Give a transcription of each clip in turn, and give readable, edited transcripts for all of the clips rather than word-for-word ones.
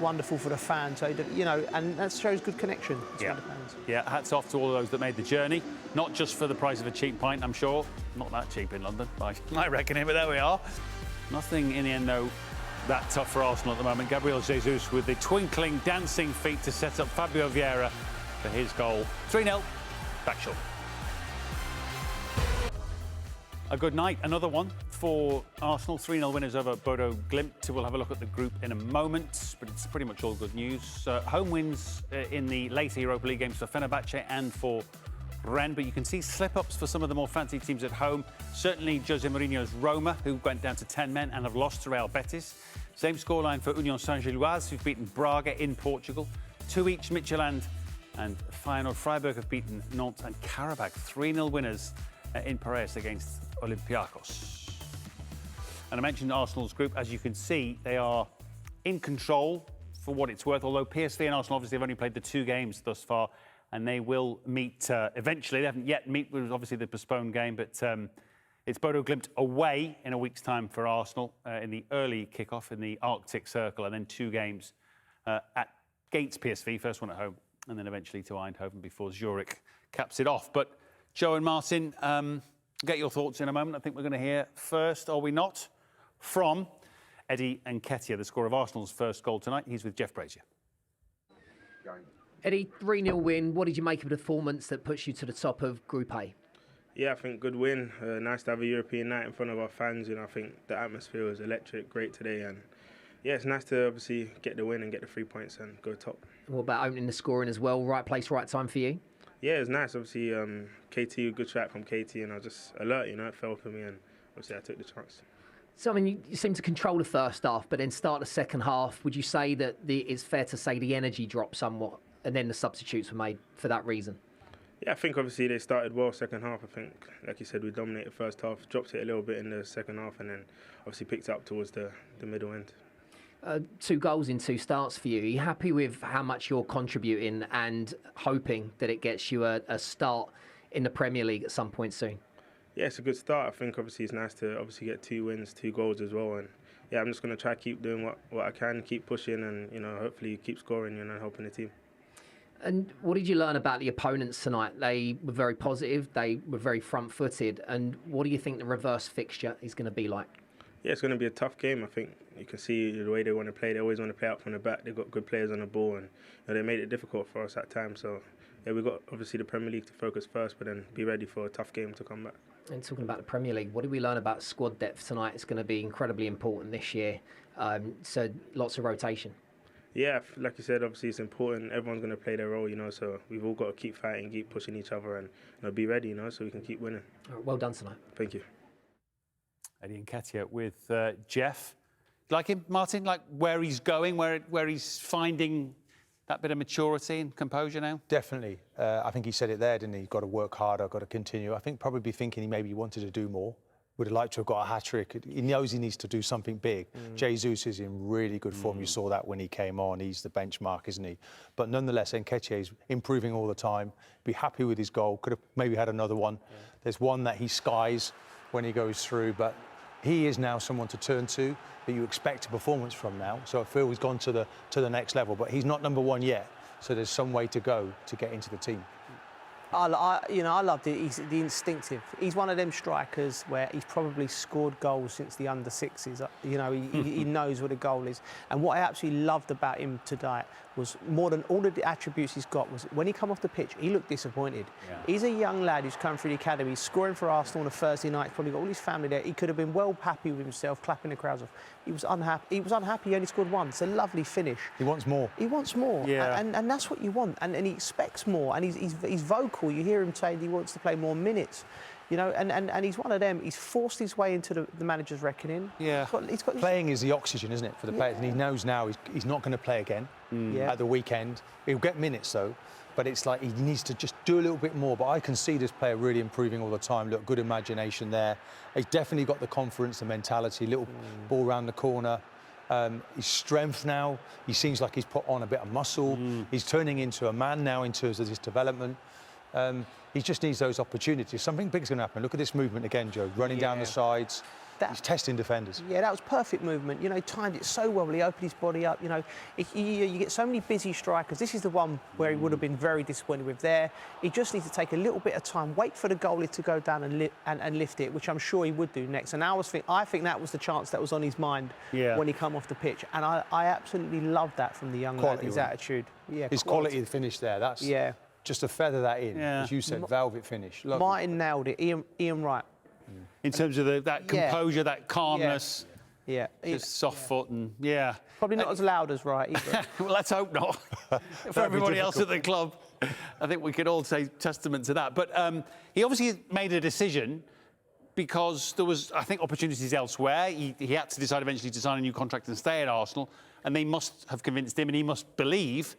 wonderful for the fans. So, you know, and that shows good connection between the fans. Yeah, hats off to all of those that made the journey. Not just for the price of a cheap pint, I'm sure. Not that cheap in London, by my reckoning, but there we are. Nothing in the end, though, that tough for Arsenal at the moment. Gabriel Jesus with the twinkling, dancing feet to set up Fabio Vieira for his goal. 3-0, back short. A good night, another one for Arsenal. 3-0 winners over bodo-glimt. We'll have a look at the group in a moment, but it's pretty much all good news. Home wins in the later Europa League games for Fenerbahce and for Rennes, but you can see slip-ups for some of the more fancy teams at home. Certainly Jose Mourinho's Roma, who went down to 10 men and have lost to Real Betis. Same scoreline for Union Saint-Gilloise, who've beaten Braga in Portugal. 2 each, Midtjylland and Feyenoord. Freiburg have beaten Nantes and Karabakh. 3-0 winners in Paris against Olympiacos. And I mentioned Arsenal's group. As you can see, they are in control for what it's worth, although PSV and Arsenal obviously have only played the 2 games thus far, and they will meet eventually. They haven't yet met, it was obviously the postponed game, but it's Bodo-Glimt away in a week's time for Arsenal in the early kick-off in the Arctic Circle, and then 2 games against PSV, first one at home, and then eventually to Eindhoven before Zurich caps it off. But Joe and Martin, get your thoughts in a moment. I think we're going to hear first, are we not, from Eddie Nketiah, the scorer of Arsenal's first goal tonight. He's with Jeff Brazier. Eddie, 3-0 win. What did you make of the performance that puts you to the top of Group A? Yeah, I think good win. Nice to have a European night in front of our fans. You know, I think the atmosphere was electric, great today, and yeah, it's nice to obviously get the win and get the 3 points and go top. What about opening the scoring as well? Right place, right time for you? Yeah, it was nice. Obviously, KT, good shot from KT, and I was just alert, you know, it fell for me, and obviously I took the chance. So, I mean, you seem to control the first half, but then start the second half. Would you say that it's fair to say the energy dropped somewhat, and then the substitutes were made for that reason? Yeah, I think obviously they started well second half. I think, like you said, we dominated first half, dropped it a little bit in the second half, and then obviously picked it up towards the middle end. 2 goals in 2 starts for you. Are you happy with how much you're contributing and hoping that it gets you a start in the Premier League at some point soon? Yeah, it's a good start. I think obviously it's nice to obviously get 2 wins, 2 goals as well. And yeah, I'm just going to try to keep doing what I can, keep pushing, and you know, hopefully keep scoring, you know, helping the team. And what did you learn about the opponents tonight? They were very positive, they were very front-footed. And what do you think the reverse fixture is going to be like? Yeah, it's going to be a tough game. I think you can see the way they want to play. They always want to play out from the back. They've got good players on the ball, and you know, they made it difficult for us at times. So yeah, we've got obviously the Premier League to focus first, but then be ready for a tough game to come back. And talking about the Premier League, what did we learn about squad depth tonight? It's going to be incredibly important this year. So lots of rotation. Yeah, like you said, obviously it's important. Everyone's going to play their role, you know, so we've all got to keep fighting, keep pushing each other, and you know, be ready, you know, so we can keep winning. All right, well done tonight. Thank you. Eddie Nketiah with Jeff. Like him, Martin? Like where he's going, where he's finding that bit of maturity and composure now? Definitely. I think he said it there, didn't he? Got to work harder, got to continue. I think probably thinking he maybe wanted to do more. Would have liked to have got a hat-trick. He knows he needs to do something big. Jesus is in really good form. You saw that when he came on. He's the benchmark, isn't he? But nonetheless, Nketiah is improving all the time. Be happy with his goal. Could have maybe had another one. Yeah. There's one that he skies when he goes through, but he is now someone to turn to that you expect a performance from now. So I feel he's gone to the next level, but he's not number 1 yet. So there's some way to go to get into the team. I loved it. He's the instinctive. He's one of them strikers where he's probably scored goals since the under-6s. You know, he knows what a goal is. And what I absolutely loved about him tonight was more than all of the attributes he's got was when he come off the pitch, he looked disappointed. Yeah. He's a young lad who's come through the academy, scoring for Arsenal on a Thursday night. He's probably got all his family there. He could have been well happy with himself, clapping the crowds off. He was unhappy. He only scored 1. It's a lovely finish. He wants more. He wants more. Yeah. And that's what you want. And he expects more. And he's vocal. You hear him saying he wants to play more minutes. You know, and he's one of them. He's forced his way into the manager's reckoning. Yeah. He's got playing is the oxygen, isn't it, for the players? And he knows now he's not going to play again at the weekend. He'll get minutes, though. But it's like he needs to just do a little bit more. But I can see this player really improving all the time. Look, good imagination there. He's definitely got the confidence, the mentality, little ball round the corner. His strength now, he seems like he's put on a bit of muscle. He's turning into a man now in terms of his development. He just needs those opportunities. Something big's going to happen. Look at this movement again, Joe, running down the sides. He's testing defenders. Yeah, that was perfect movement. You know, he timed it so well. He opened his body up. You know, you get so many busy strikers. This is the one where he would have been very disappointed with there. He just needs to take a little bit of time, wait for the goalie to go down and lift it, which I'm sure he would do next. And I think that was the chance that was on his mind when he come off the pitch. And I absolutely love that from the young lad, his attitude. Yeah, his quality of finish there. That's just to feather that in, as you said, velvet finish. Lovely. Martin nailed it. Ian Wright. In terms of that composure, that calmness, just soft foot and Probably not as loud as Wright either. well, let's hope not. For everybody else at the club, I think we could all say testament to that. But he obviously made a decision because there was, I think, opportunities elsewhere. He had to decide eventually to sign a new contract and stay at Arsenal, and they must have convinced him, and he must believe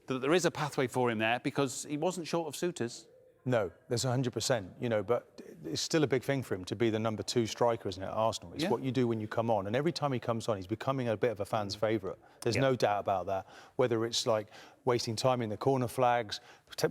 that there is a pathway for him there because he wasn't short of suitors. No, there's 100%, you know, but it's still a big thing for him to be the number 2 striker, isn't it, at Arsenal? It's what you do when you come on, and every time he comes on, he's becoming a bit of a fan's favourite. There's no doubt about that, whether it's like wasting time in the corner flags,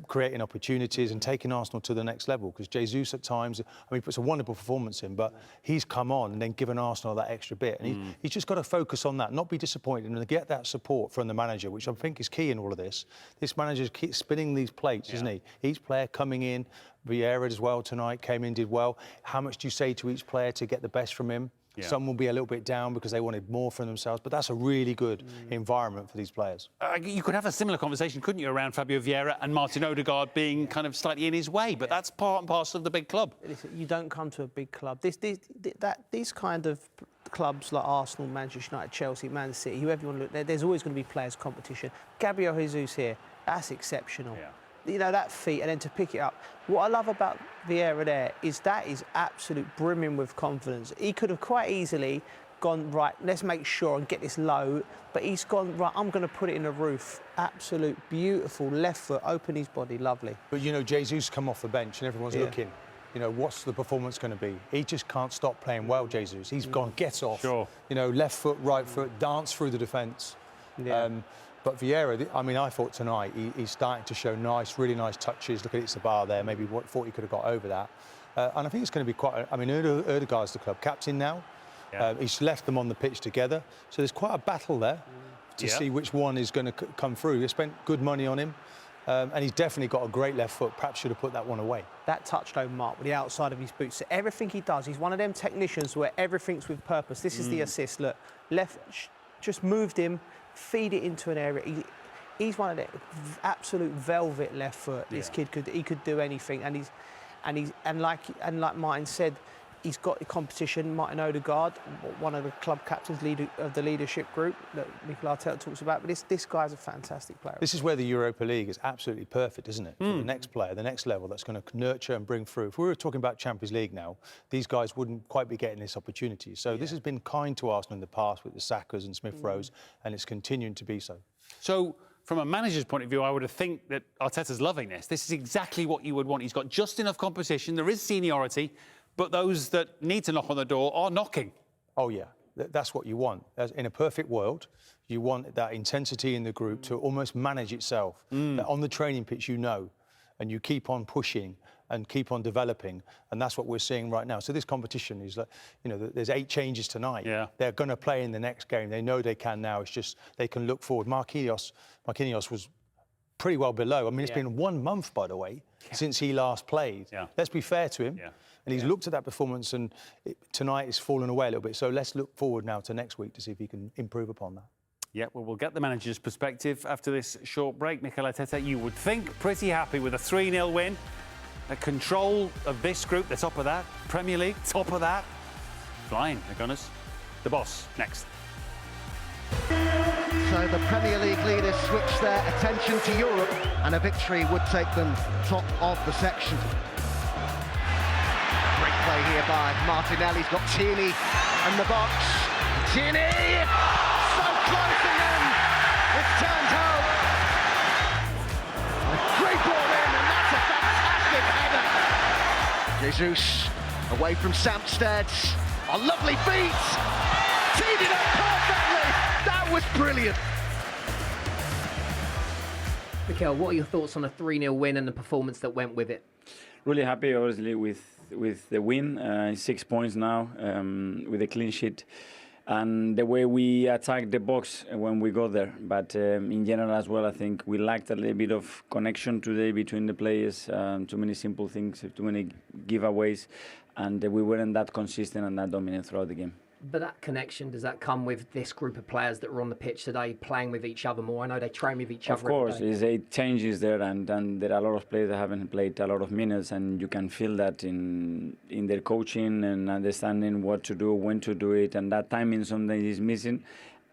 creating opportunities and taking Arsenal to the next level, because Jesus at times, I mean, he puts a wonderful performance in, but he's come on and then given Arsenal that extra bit, and he's just got to focus on that, not be disappointed, and get that support from the manager, which I think is key in all of this. This manager keeps spinning these plates, isn't he? Each player coming in, Vieira as well tonight, came in, did well. How much do you say to each player to get the best from him? Some will be a little bit down because they wanted more from themselves, but that's a really good environment for these players. You could have a similar conversation, couldn't you, around Fabio Vieira and Martin Odegaard being kind of slightly in his way, but that's part and parcel of the big club. Listen, you don't come to a big club. These kind of clubs like Arsenal, Manchester United, Chelsea, Man City, whoever you want to look, there's always going to be players' competition. Gabriel Jesus here, that's exceptional. You know, that feat, and then to pick it up. What I love about Vieira there is that is absolute brimming with confidence. He could have quite easily gone, right, let's make sure and get this low, but he's gone, right, I'm going to put it in the roof. Absolute, beautiful, left foot, open his body, lovely. But, you know, Jesus come off the bench and everyone's looking, you know, what's the performance going to be? He just can't stop playing well, Jesus. He's gone, get off. You know, left foot, right foot, dance through the defence. But Vieira, I mean, I thought tonight he's starting to show really nice touches. Look at Sabah there, maybe thought he could have got over that. And I think it's going to be quite, I mean, Odegaard's the club captain now. He's left them on the pitch together. So there's quite a battle there to see which one is going to come through. They spent good money on him. And he's definitely got a great left foot. Perhaps should have put that one away. That touchdown mark with the outside of his boots. So everything he does, he's one of them technicians where everything's with purpose. This is the assist. Look, left, just moved him, feed it into an area. He's one of the absolute velvet left foot. This kid could do anything, and like Martin said, he's got the competition. Martin Odegaard, one of the club captains, leader of the leadership group that Mikel Arteta talks about. But this guy's a fantastic player. This is where the Europa League is absolutely perfect, isn't it? For the next player, the next level that's going to nurture and bring through. If we were talking about Champions League now, these guys wouldn't quite be getting this opportunity. So this has been kind to Arsenal in the past with the Sakas and Smith-Rowes, and it's continuing to be so. So, from a manager's point of view, I would have think that Arteta's loving this. This is exactly what you would want. He's got just enough competition. There is seniority. But those that need to knock on the door are knocking. Oh, yeah. That's what you want. In a perfect world, you want that intensity in the group to almost manage itself. That on the training pitch, you know, and you keep on pushing and keep on developing. And that's what we're seeing right now. So this competition is like, you know, there's 8 changes tonight. They're going to play in the next game. They know they can now. It's just they can look forward. Marquinhos was pretty well below. I mean, it's been 1 month, by the way, since he last played. Let's be fair to him. And he's looked at that performance, and tonight it's fallen away a little bit. So let's look forward now to next week to see if he can improve upon that. Yeah, well, we'll get the manager's perspective after this short break. Mikel Arteta, you would think, pretty happy with a 3-0 win. A control of this group, the top of that. Premier League, top of that. Flying, the Gunners. The boss, next. So the Premier League leaders switch their attention to Europe, and a victory would take them top of the section. Great play here by Martinelli. He's got Tierney in the box. Tierney! So close, and then it's turned home. A great ball in, and that's a fantastic header. Jesus away from Samsted. A lovely beat. Teed it up perfectly. That was brilliant. Mikel, what are your thoughts on a 3-0 win and the performance that went with it? Really happy, obviously, with with the win, 6 points now with a clean sheet. And the way we attacked the box when we got there. But in general as well, I think we lacked a little bit of connection today between the players. Too many simple things, too many giveaways, and we weren't that consistent and that dominant throughout the game. But that connection, does that come with this group of players that were on the pitch today playing with each other more? I know they train with each other. Of course, there's a changes there, and there are a lot of players that haven't played a lot of minutes, and you can feel that in their coaching and understanding what to do, when to do it, and that timing sometimes is missing,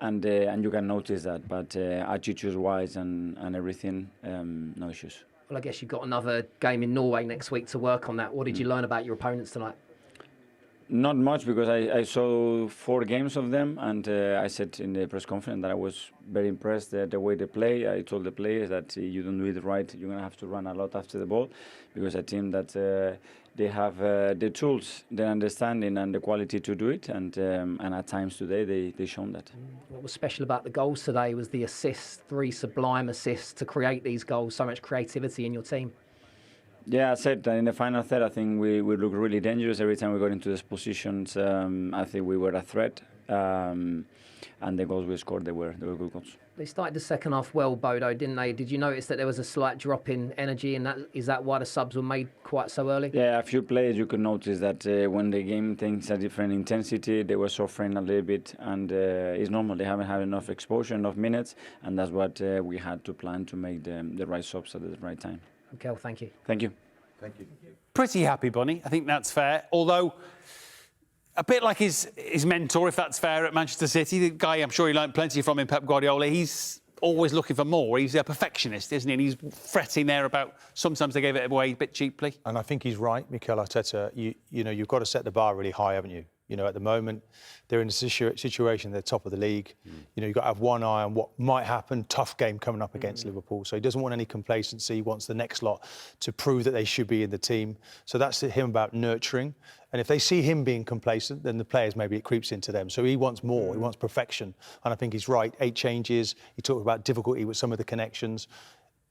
and you can notice that. But attitude-wise and everything, no issues. Well, I guess you've got another game in Norway next week to work on that. What did you learn about your opponents tonight? Not much, because I saw 4 games of them, and I said in the press conference that I was very impressed the way they play. I told the players that you don't do it right, you're going to have to run a lot after the ball, because I think that they have the tools, the understanding and the quality to do it, and at times today they shown that. What was special about the goals today was the assists, 3 sublime assists to create these goals, so much creativity in your team. Yeah, I said that in the final third, I think we looked really dangerous every time we got into these positions. I think we were a threat, and the goals we scored, they were good goals. They started the second half well, Bodo, didn't they? Did you notice that there was a slight drop in energy, and is that why the subs were made quite so early? Yeah, a few players you could notice that when the game takes a different intensity, they were suffering a little bit, and it's normal. They haven't had enough exposure, enough minutes, and that's what we had to plan to make the right subs at the right time. Okay, well, thank you. Thank you. Thank you. Pretty happy, Bunny. I think that's fair. Although, a bit like his mentor, if that's fair, at Manchester City, the guy I'm sure he learned plenty from in Pep Guardiola, he's always looking for more. He's a perfectionist, isn't he? And he's fretting there about sometimes they gave it away a bit cheaply. And I think he's right, Mikel Arteta. You know, you've got to set the bar really high, haven't you? You know, at the moment, they're in a situation, they're top of the league. You know, you've got to have one eye on what might happen. Tough game coming up against Liverpool. So he doesn't want any complacency. He wants the next lot to prove that they should be in the team. So that's him about nurturing. And if they see him being complacent, then the players, maybe it creeps into them. So he wants more. He wants perfection. And I think he's right. 8 changes. He talked about difficulty with some of the connections.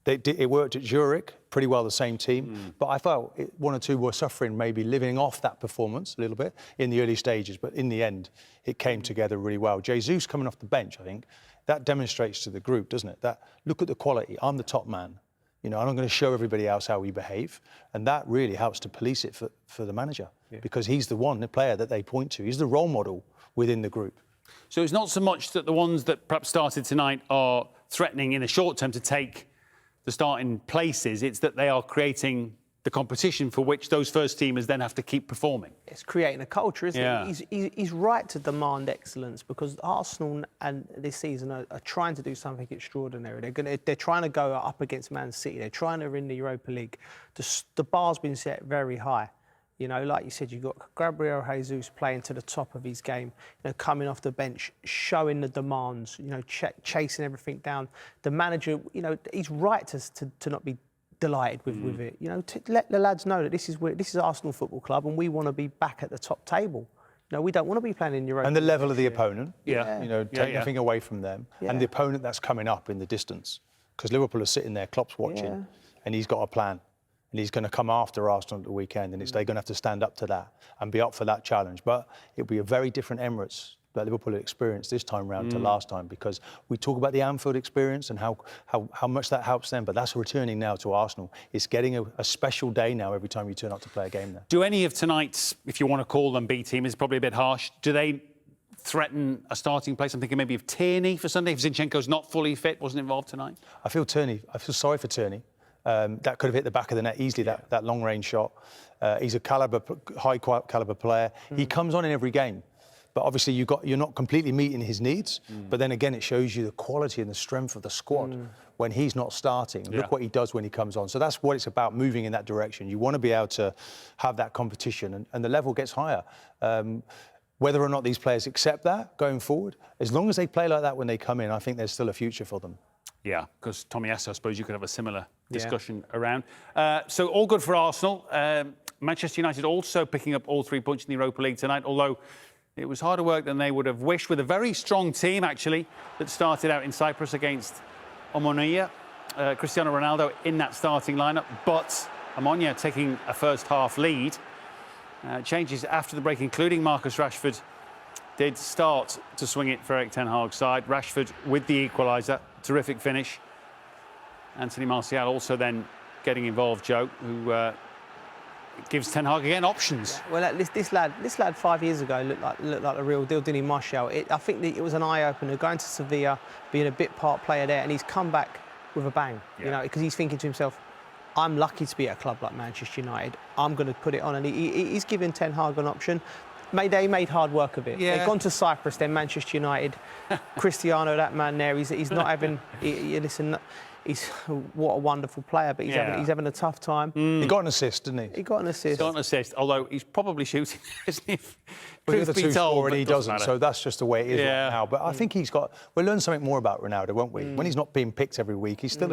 It worked at Zurich, pretty well the same team. But I felt 1 or 2 were suffering, maybe living off that performance a little bit in the early stages. But in the end, it came together really well. Jesus coming off the bench, I think, that demonstrates to the group, doesn't it? That look at the quality. I'm the top man. You know, and I'm going to show everybody else how we behave. And that really helps to police it for the manager. Because he's the player that they point to. He's the role model within the group. So it's not so much that the ones that perhaps started tonight are threatening in the short term to take the starting places, it's that they are creating the competition for which those first teamers then have to keep performing. It's creating a culture, isn't it? He's right to demand excellence, because Arsenal and this season are trying to do something extraordinary. They're trying to go up against Man City. They're trying to win the Europa League. The bar's been set very high. You know, like you said, you've got Gabriel Jesus playing to the top of his game, you know, coming off the bench, showing the demands, you know, chasing everything down. The manager, you know, he's right to not be delighted with it. You know, to let the lads know that this is Arsenal Football Club and we want to be back at the top table. You know, we don't want to be playing in Europa. And the level of the opponent, you know, take nothing away from them. And the opponent that's coming up in the distance. Because Liverpool are sitting there, Klopp's watching, and he's got a plan. And he's going to come after Arsenal at the weekend, and they're going to have to stand up to that and be up for that challenge. But it'll be a very different Emirates that Liverpool experienced this time round to last time, because we talk about the Anfield experience and how much that helps them, but that's returning now to Arsenal. It's getting a special day now every time you turn up to play a game there. Do any of tonight's, if you want to call them B team, is probably a bit harsh, do they threaten a starting place? I'm thinking maybe of Tierney for Sunday, if Zinchenko's not fully fit, wasn't involved tonight. I feel sorry for Tierney. That could have hit the back of the net easily, that long-range shot. He's a high-caliber player. He comes on in every game. But obviously you're not completely meeting his needs. But then again, it shows you the quality and the strength of the squad when he's not starting. Look what he does when he comes on. So that's what it's about, moving in that direction. You want to be able to have that competition, and the level gets higher. Whether or not these players accept that going forward, as long as they play like that when they come in, I think there's still a future for them. Yeah, because Tommy Asso, I suppose you could have a similar discussion around. So all good for Arsenal. Manchester United also picking up all 3 points in the Europa League tonight, although it was harder work than they would have wished, with a very strong team, actually, that started out in Cyprus against Omonia. Cristiano Ronaldo in that starting lineup, but Omonia taking a first-half lead. Changes after the break, including Marcus Rashford, did start to swing it for Erik ten Hag's side. Rashford with the equaliser, terrific finish. Anthony Martial also then getting involved, Joe, who gives Ten Hag again options. Yeah. Well, this lad 5 years ago looked like the real deal, didn't he, Martial? I think that it was an eye-opener, going to Sevilla, being a bit part player there, and he's come back with a bang, you know, because he's thinking to himself, I'm lucky to be at a club like Manchester United. I'm going to put it on, and he's given Ten Hag an option. They made hard work of it. Yeah. They've gone to Cyprus, then Manchester United. Cristiano, that man there, he's not having. Listen, what a wonderful player, but he's having a tough time. He got an assist, didn't he? He got an assist. Got an assist, although he's probably shooting, isn't he? Well, the other two score and he doesn't, matter. so that's just the way it is Yeah. right now. But I think we'll learn something more about Ronaldo, won't we? When he's not being picked every week, he's got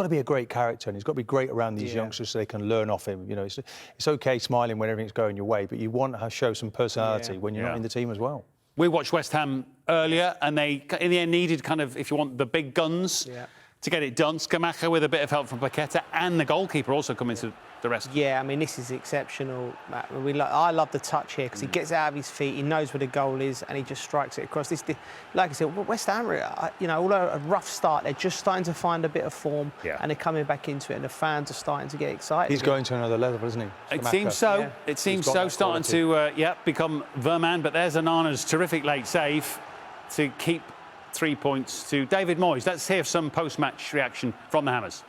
to be a great character, and he's got to be great around these youngsters so they can learn off him. You know, it's okay smiling when everything's going your way, but you want to show some personality when you're not in the team as well. We watched West Ham earlier, and they, in the end, needed kind of, if you want, the big guns to get it done. Scamacca with a bit of help from Paqueta, and the goalkeeper also coming to the rescue. Yeah, I mean, this is exceptional, Matt. I love the touch here because he gets out of his feet, he knows where the goal is, and he just strikes it across. Like I said, West Ham, you know, although a rough start, they're just starting to find a bit of form, and they're coming back into it, and the fans are starting to get excited. He's going to another level, isn't he? It Scamacca. seems so. Yeah. It seems so. Starting to, become the man. But there's Anana's terrific late save to keep 3 points to David Moyes. Let's hear some post-match reaction from the Hammers.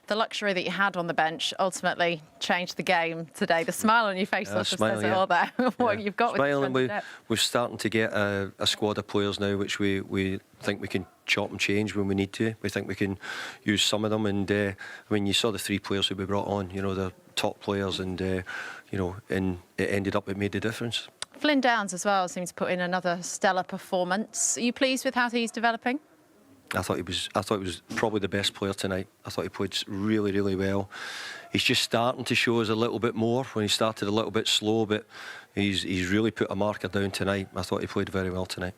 The luxury that you had on the bench ultimately changed the game today. The smile on your face just says it all there. What you've got Smiling, with we're starting to get a squad of players now which we think we can chop and change when we need to. We think we can use some of them, and I mean, you saw the 3 players that we brought on, you know, they're top players, and you know, and it made the difference. Flynn Downs as well seems to put in another stellar performance. Are you pleased with how he's developing? I thought he was probably the best player tonight. I thought he played really, really well. He's just starting to show us a little bit more. When he started a little bit slow, but he's really put a marker down tonight. I thought he played very well tonight.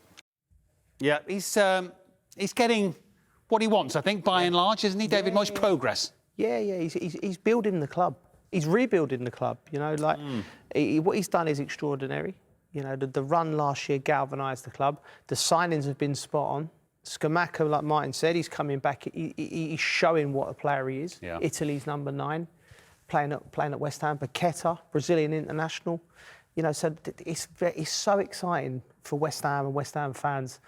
Yeah, he's getting what he wants, I think, by and large, isn't he, David Moyes? Progress. Yeah, he's building the club. He's rebuilding the club. You know, like what he's done is extraordinary. You know, the run last year galvanised the club. The signings have been spot on. Scamacca, like Martin said, he's coming back. He's showing what a player he is. Yeah. Italy's number 9, playing at West Ham. Paqueta, Brazilian international. You know, so it's so exciting for West Ham and West Ham fans.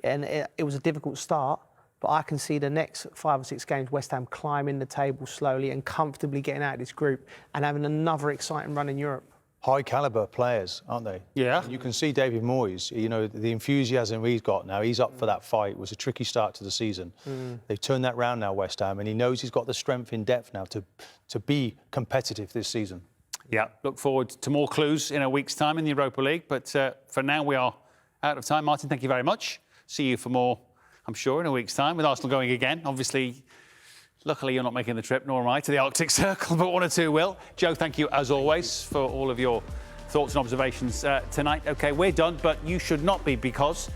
And it was a difficult start, but I can see the next 5 or 6 games, West Ham climbing the table slowly and comfortably getting out of this group and having another exciting run in Europe. High caliber players, aren't they? Yeah. And you can see David Moyes, you know, the enthusiasm he's got now. He's up for that fight. It was a tricky start to the season. They've turned that round now, West Ham, and he knows he's got the strength in depth now to be competitive this season. Yeah, look forward to more clues in a week's time in the Europa League. But for now, we are out of time. Martin, thank you very much. See you for more, I'm sure, in a week's time, with Arsenal going again. Obviously, luckily, you're not making the trip, nor am I, to the Arctic Circle, but 1 or 2 will. Joe, thank you, as always, for all of your thoughts and observations tonight. OK, we're done, but you should not be, because